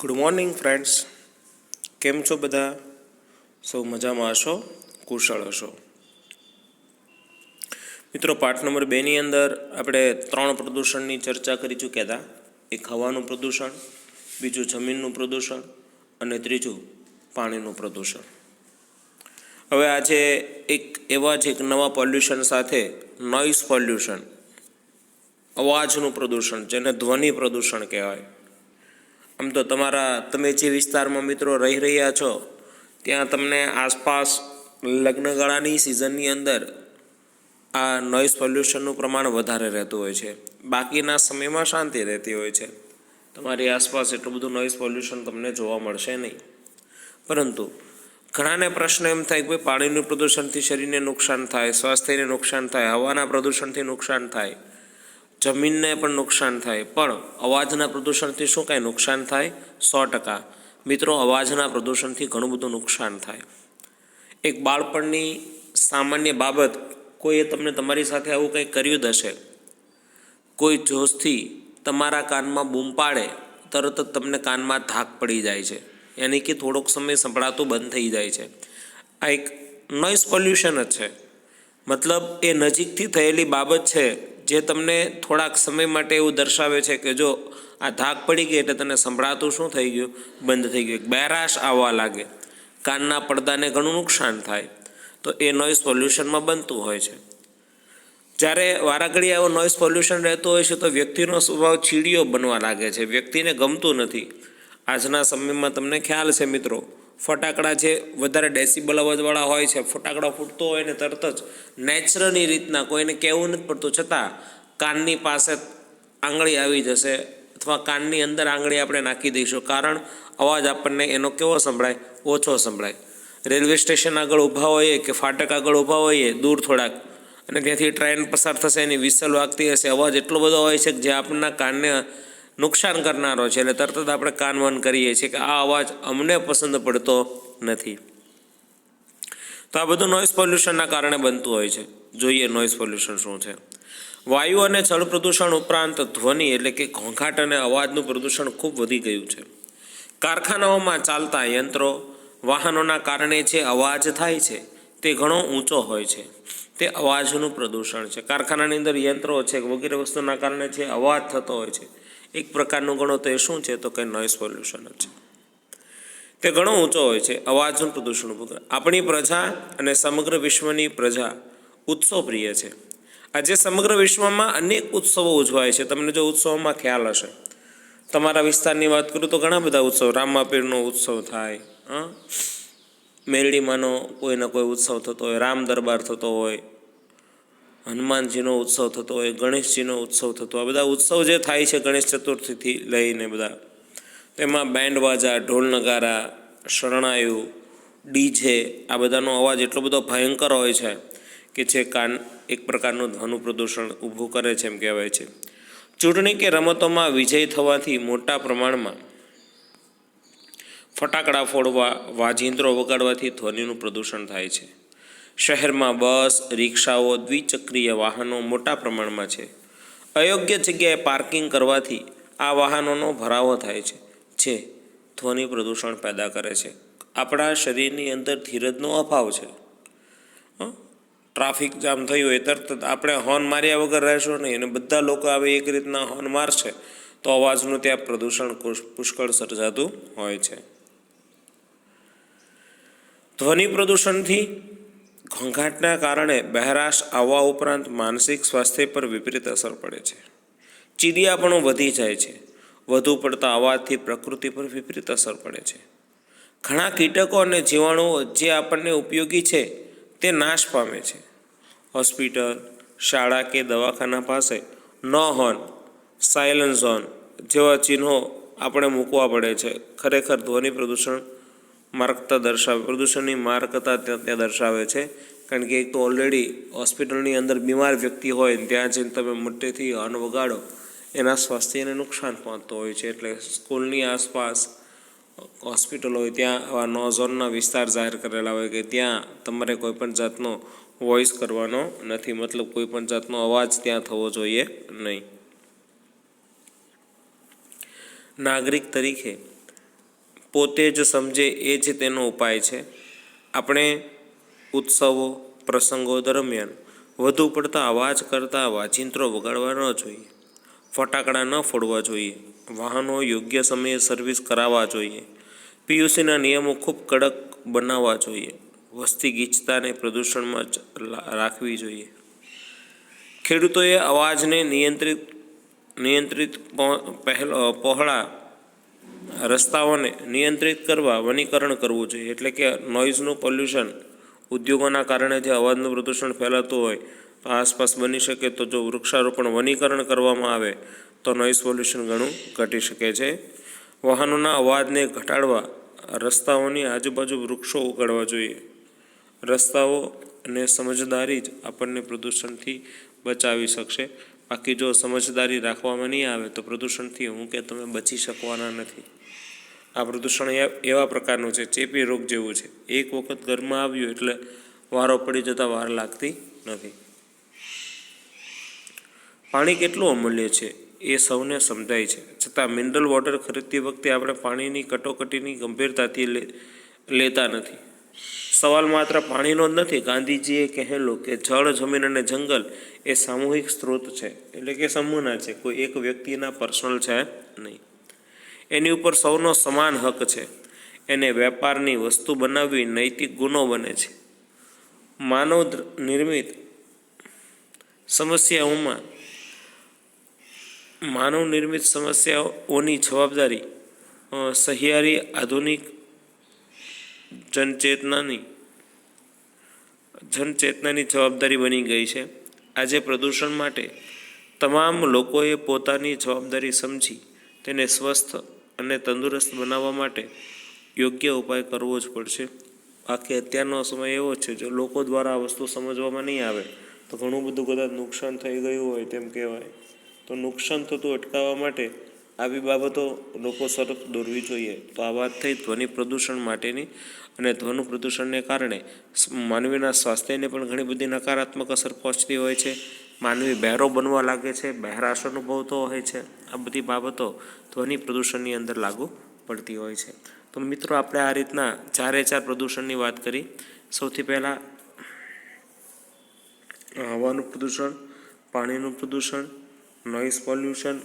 Good morning friends, કેમ છો બધા? સૌ મજામાં હશો, કુશળ હશો. મિત્રો, પાઠ નંબર 2ની અંદર આપણે 3 પ્રદૂષણની ચર્ચા કરી ચૂક્યા હતા. એક હવાનું પ્રદૂષણ, બીજું જમીનનું પ્રદૂષણ અને ત્રીજું પાણીનું પ્રદૂષણ. હવે આજે એક નવા પોલ્યુશન સાથે નોઇઝ પોલ્યુશન, અવાજનું પ્રદૂષણ, જેને ધ્વનિ પ્રદૂષણ કહેવાય. આમ તો તમે જે વિસ્તારમાં મિત્રો રહી રહ્યા છો ત્યાં તમને આસપાસ લગ્નગાળાની સિઝનની અંદર આ નોઇઝ પોલ્યુશનનું પ્રમાણ વધારે રહેતું હોય છે. બાકીના સમયમાં શાંતિ રહેતી હોય છે. તમારી આસપાસ એટલું બધું નોઇઝ પોલ્યુશન તમને જોવા મળશે નહીં. પરંતુ ઘણાને પ્રશ્ન એમ થાય કે ભાઈ, પાણીનું પ્રદૂષણથી શરીરને નુકસાન થાય, સ્વાસ્થ્યને નુકસાન થાય, હવાના પ્રદૂષણથી નુકસાન થાય, જમીનને પણ નુકસાન થાય, પણ અવાજના પ્રદૂષણથી શું કાંઈ નુકસાન થાય? 100%. મિત્રો, અવાજના પ્રદૂષણથી ઘણું બધું નુકસાન થાય. એક બાળપણની સામાન્ય બાબત, કોઈએ તમને તમારી સાથે આવું કંઈક કર્યું જ હશે. કોઈ જોશથી તમારા કાનમાં બૂમ પાડે, તરત જ તમને કાનમાં ધાક પડી જાય છે, યાની કે થોડોક સમય સંભળાતું બંધ થઈ જાય છે. આ એક નોઇઝ પોલ્યુશન જ છે. મતલબ એ નજીકથી થયેલી બાબત છે જે તમને થોડાક સમય માટે એવું દર્શાવે છે કે જો આ ધાક પડી ગઈ એટલે તને સંભળાતું શું થઈ ગયું? બંધ થઈ ગયું. બહેરાશ આવવા લાગે, કાનના પડદાને ઘણું નુકસાન થાય. તો એ નોઇઝ પોલ્યુશનમાં બનતું હોય છે. જ્યારે વારાઘડી આવો નોઇઝ પોલ્યુશન રહેતું હોય છે તો વ્યક્તિનો સ્વભાવ ચીડિયો બનવા લાગે છે. વ્યક્તિને ગમતું નથી. આજના સમયમાં તમને ખ્યાલ છે મિત્રો, ફટાકડા જે વધારે ડેસિબલ અવાજવાળા હોય છે, ફટાકડા ફૂટતો હોય ને તરત જ નેચરલી રીતના કોઈને કહેવું નથી પડતું, છતાં કાનની પાસે આંગળી આવી જશે અથવા કાનની અંદર આંગળી આપણે નાખી દઈશું. કારણ અવાજ આપણને એનો કેવો સંભળાય? ઓછો સંભળાય. રેલવે સ્ટેશન આગળ ઊભા હોઈએ કે ફાટક આગળ ઊભા હોઈએ દૂર થોડાક, અને ત્યાંથી ટ્રેન પસાર થશે, એની વિસલ વાગતી હશે, અવાજ એટલો બધો હોય છે કે જે આપણના કાનને નુકસાન કરનારો છે. એટલે તરત જ આપણે કાન બંધ કરીએ છીએ કે આ અવાજ અમને પસંદ પડતો નથી. તો આ બધું નોઇઝ પોલ્યુશનના કારણે બનતું હોય છે. જોઈએ નોઇઝ પોલ્યુશન શું છે. વાયુ અને જળ પ્રદૂષણ ઉપરાંત ધ્વનિ એટલે કે ઘોંઘાટ અને અવાજનું પ્રદૂષણ ખૂબ વધી ગયું છે. કારખાનાઓમાં ચાલતા યંત્રો, વાહનોના કારણે જે અવાજ થાય છે તે ઘણો ઊંચો હોય છે. તે અવાજનું પ્રદૂષણ છે. કારખાનાની અંદર યંત્રો છે વગેરે વસ્તુના કારણે જે અવાજ થતો હોય છે, એક પ્રકારનું ગણો તો એ શું છે? તો કે નોઇઝ પોલ્યુશન જ છે. તે ઘણો ઊંચો હોય છે. અવાજનું પ્રદૂષણ આપણી પ્રજા અને સમગ્ર વિશ્વની પ્રજા ઉત્સવ પ્રિય છે. આજે સમગ્ર વિશ્વમાં અનેક ઉત્સવો ઉજવાય છે. તમને જો ઉત્સવમાં ખ્યાલ હશે, તમારા વિસ્તારની વાત કરું તો ઘણા બધા ઉત્સવ, રામાપીરનો ઉત્સવ થાય, મેરડીમાંનો કોઈના કોઈ ઉત્સવ થતો હોય, રામ દરબાર થતો હોય, હનુમાનજીનો ઉત્સવ થતો હોય, ગણેશજીનો ઉત્સવ થતો હોય. બધા ઉત્સવ જે થાય છે ગણેશ ચતુર્થીથી લઈને બધા, તેમાં બેન્ડ બાજા, ઢોલ નગારા, શરણાયું, ડીજે, આ બધાનો અવાજ એટલો બધો ભયંકર હોય છે કે જે એક પ્રકારનું ધ્વનિ પ્રદૂષણ ઊભું કરે છે એમ કહેવાય છે. ચૂંટણી કે રમતોમાં વિજય થવાથી મોટા પ્રમાણમાં ફટાકડા ફોડવા, વાજિંત્રો વગાડવાથી ધ્વનિનું પ્રદૂષણ થાય છે. શહેરમાં બસ, રિક્ષાઓ, દ્વિચક્રીય વાહનો મોટા પ્રમાણમાં છે. અયોગ્ય જગ્યાએ પાર્કિંગ કરવાથી આ વાહનોનો ભરાવો થાય છે, જે ધ્વનિ પ્રદૂષણ પેદા કરે છે. આપણા શરીરની અંદર ધીરજનો અભાવ છે. ટ્રાફિક જામ થયું હોય તરત આપણે હોર્ન માર્યા વગર રહેશું નહીં, અને બધા લોકો આવે એક રીતના હોર્ન મારશે તો અવાજનું ત્યાં પ્રદૂષણ પુષ્કળ સર્જાતું હોય છે. ધ્વનિ પ્રદૂષણથી ઘોંઘાટના કારણે બહેરાશ આવવા ઉપરાંત માનસિક સ્વાસ્થ્ય પર વિપરીત અસર પડે છે. ચીડિયાપણું વધી જાય છે. વધુ પડતા અવાજથી પ્રકૃતિ પર વિપરીત અસર પડે છે. ઘણા કીટકો અને જીવાણુઓ જે આપણને ઉપયોગી છે તે નાશ પામે છે. હોસ્પિટલ, શાળા કે દવાખાના પાસે નો હોર્ન, સાયલન્ટ ઝોન જેવા ચિહ્નો આપણે મૂકવા પડે છે. ખરેખર ધ્વનિ પ્રદૂષણની મારકતા ત્યાં દર્શાવે છે. કારણ કે એક તો ઓલરેડી હોસ્પિટલની અંદર બીમાર વ્યક્તિ હોય ત્યાં જઈને તમે મોટેથી હોર્ન વગાડો, એના સ્વાસ્થ્યને નુકસાન પહોંચતું હોય છે. એટલે સ્કૂલની આસપાસ હોસ્પિટલ હોય ત્યાં આવા નો ઝોનના વિસ્તાર જાહેર કરેલા હોય કે ત્યાં તમારે કોઈપણ જાતનો વોઇસ કરવાનો નથી. મતલબ કોઈપણ જાતનો અવાજ ત્યાં થવો જોઈએ નહીં. નાગરિક તરીકે પોતે જ સમજે એ જ તેનો ઉપાય છે. આપણે ઉત્સવો પ્રસંગો દરમિયાન વધુ પડતા અવાજ કરતાં વાજિંત્રો વગાડવા ન જોઈએ. ફટાકડા ન ફોડવા જોઈએ. વાહનો યોગ્ય સમયે સર્વિસ કરાવવા જોઈએ. પીયુસીના નિયમો ખૂબ કડક બનાવવા જોઈએ. વસ્તી ગીચતાને પ્રદૂષણમાં રાખવી જોઈએ. ખેડૂતોએ અવાજને નિયંત્રિત પહોળા રસ્તાઓને નિયંત્રિત કરવા વનીકરણ કરવું જોઈએ. એટલે કે નોઇઝનું પોલ્યુશન, ઉદ્યોગોના કારણે જે અવાજનું પ્રદૂષણ ફેલાતું હોય તો આસપાસ બની શકે તો જો વૃક્ષારોપણ વનીકરણ કરવામાં આવે તો નોઇઝ પોલ્યુશન ઘણું ઘટી શકે છે. વાહનોના અવાજને ઘટાડવા રસ્તાઓની આજુબાજુ વૃક્ષો ઉગાડવા જોઈએ. રસ્તાઓ અને સમજદારી જ આપણને પ્રદૂષણથી બચાવી શકશે. બાકી જો સમજદારી રાખવામાં નહીં આવે તો પ્રદૂષણથી હું કે તમે બચી શકવાના નથી. આ પ્રદૂષણ એવા પ્રકારનું છે, ચેપી રોગ જેવું છે. એક વખત ઘરમાં આવ્યું એટલે વારો પડી જતાં વાર લાગતી નથી. પાણી કેટલું અમૂલ્ય છે એ સૌને સમજાય છે, છતાં મિનરલ વોટર ખરીદતી વખતે આપણે પાણીની કટોકટીની ગંભીરતાથી લેતા નથી. સવાલ માત્ર પાણીનો જ નથી. ગાંધીજીએ કહેલું કે જળ, જમીન અને જંગલ એ સામૂહિક સ્ત્રોત છે, એટલે કે સમૂહના છે, કોઈ એક વ્યક્તિના પર્સનલ છે નહીં. એની ઉપર સૌનો સમાન હક છે. એને વેપારની વસ્તુ બનાવવી નૈતિક ગુનો બને છે. માનવ નિર્મિત સમસ્યાઓની જવાબદારી સહિયારી આધુનિક જનચેતનાની જવાબદારી બની ગઈ છે. આજે પ્રદૂષણ માટે તમામ લોકોએ પોતાની જવાબદારી સમજી તેને સ્વસ્થ અને તંદુરસ્ત બનાવવા માટે યોગ્ય ઉપાય કરવો જ પડશે. બાકી અત્યારનો સમય એવો છે, જો લોકો દ્વારા આ વસ્તુ સમજવામાં નહીં આવે તો ઘણું બધું કદાચ નુકસાન થઈ ગયું હોય તેમ કહેવાય. તો નુકસાન થતું અટકાવવા માટે આવી બાબતો લોકો તરફ દોરવી જોઈએ. તો આ વાત થઈ ધ્વનિ પ્રદૂષણ માટેની. અને ધ્વનિ પ્રદૂષણને કારણે માનવીના સ્વાસ્થ્યને પણ ઘણી બધી નકારાત્મક અસર પહોંચતી હોય છે. માનવી બહેરો બનવા લાગે છે, બહેરાશ અનુભવતો હોય છે. આ બધી બાબતો ધ્વનિ પ્રદૂષણની અંદર લાગુ પડતી હોય છે. તો મિત્રો, આપણે આ રીતના 4 પ્રદૂષણની વાત કરી. સૌથી પહેલાં હવાનું પ્રદૂષણ, પાણીનું પ્રદૂષણ, નોઇઝ પોલ્યુશન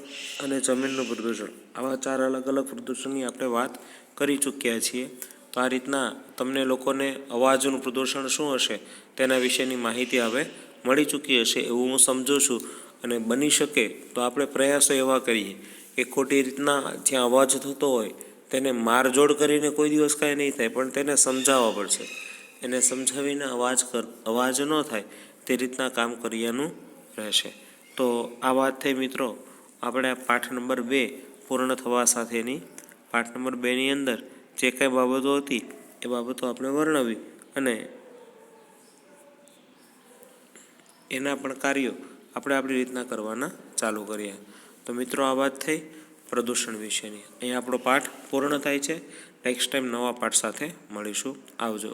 અને જમીનનું પ્રદૂષણ. આવા 4 અલગ અલગ પ્રદૂષણની આપણે વાત કરી ચૂક્યા છીએ. તો આ રીતના તમને લોકોને અવાજનું પ્રદૂષણ શું હશે તેના વિશેની માહિતી હવે મળી ચૂકી હશે એવું હું સમજું છું. અને બની શકે તો આપણે પ્રયાસો એવા કરીએ કે ખોટી રીતના જ્યાં અવાજ થતો હોય તેને મારઝોડ કરીને કોઈ દિવસ કાંઈ નહીં થાય, પણ તેને સમજાવવા પડશે. એને સમજાવીને અવાજ ન થાય તે રીતના કામ કર્યાનું રહેશે. તો આ વાત થઈ મિત્રો આપણે પાઠ નંબર 2 પૂર્ણ થવા સાથેની. પાઠ નંબર 2ની અંદર જે કંઈ બાબતો હતી એ બાબતો આપણે વર્ણવી અને એના પણ કાર્યો આપણે આપણી રીતના કરવાના ચાલુ કર્યા. તો મિત્રો, આ વાત થઈ પ્રદૂષણ વિશેની. અહીંયા આપણો પાઠ પૂર્ણ થાય છે. નેક્સ્ટ ટાઈમ નવા પાઠ સાથે મળીશું. આવજો.